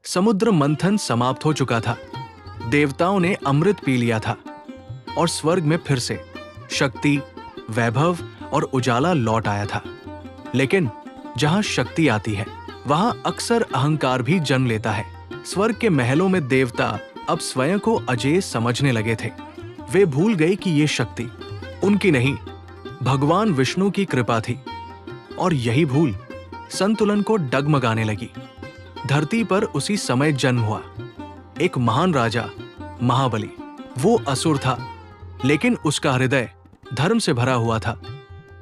समुद्र मंथन समाप्त हो चुका था। देवताओं ने अमृत पी लिया था और स्वर्ग में फिर से शक्ति, वैभव और उजाला लौट आया था। लेकिन जहां शक्ति आती है वहां अक्सर अहंकार भी जन्म लेता है। स्वर्ग के महलों में देवता अब स्वयं को अजेय समझने लगे थे। वे भूल गए कि ये शक्ति उनकी नहीं, भगवान विष्णु की कृपा थी। और यही भूल संतुलन को डगमगाने लगी। धरती पर उसी समय जन्म हुआ एक महान राजा महाबली। वो असुर था, लेकिन उसका हृदय धर्म से भरा हुआ था।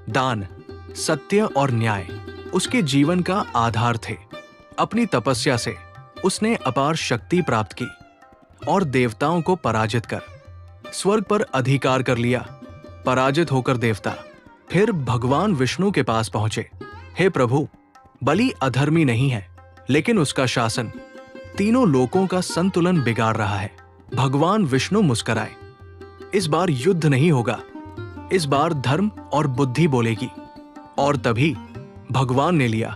दान, सत्य और न्याय उसके जीवन का आधार थे। अपनी तपस्या से उसने अपार शक्ति प्राप्त की और देवताओं को पराजित कर स्वर्ग पर अधिकार कर लिया। पराजित होकर देवता फिर भगवान विष्णु के पास पहुंचे। हे प्रभु, बलि अधर्मी नहीं है, लेकिन उसका शासन तीनों लोकों का संतुलन बिगाड़ रहा है। भगवान विष्णु मुस्कुराए। इस बार युद्ध नहीं होगा, इस बार धर्म और बुद्धि बोलेगी। और तभी भगवान ने लिया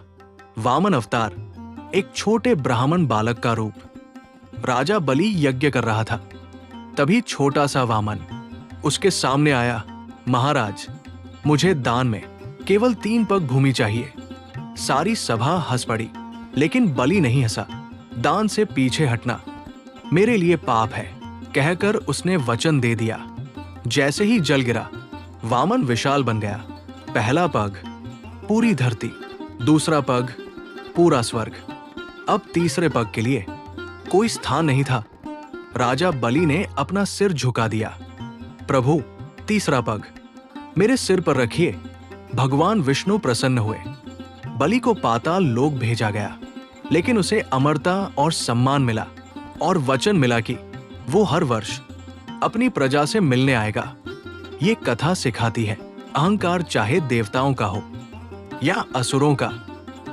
वामन अवतार, एक छोटे ब्राह्मण बालक का रूप। राजा बलि यज्ञ कर रहा था। तभी छोटा सा वामन उसके सामने आया। महाराज, मुझे दान में केवल 3 पग भूमि चाहिए। सारी सभा हंस पड़ी, लेकिन बलि नहीं हंसा। दान से पीछे हटना मेरे लिए पाप है, कहकर उसने वचन दे दिया। जैसे ही जल गिरा, वामन विशाल बन गया। पहला पग पूरी धरती, दूसरा पग पूरा स्वर्ग। अब तीसरे पग के लिए कोई स्थान नहीं था। राजा बलि ने अपना सिर झुका दिया। प्रभु, तीसरा पग मेरे सिर पर रखिए। भगवान विष्णु प्रसन्न हुए। बलि को पाताल लोक भेजा गया, लेकिन उसे अमरता और सम्मान मिला और वचन मिला कि वो हर वर्ष अपनी प्रजा से मिलने आएगा। ये कथा सिखाती है, अहंकार चाहे देवताओं का हो या असुरों का,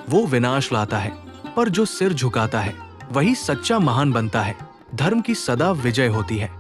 वो विनाश लाता है, पर जो सिर झुकाता है वही सच्चा महान बनता है। धर्म की सदा विजय होती है।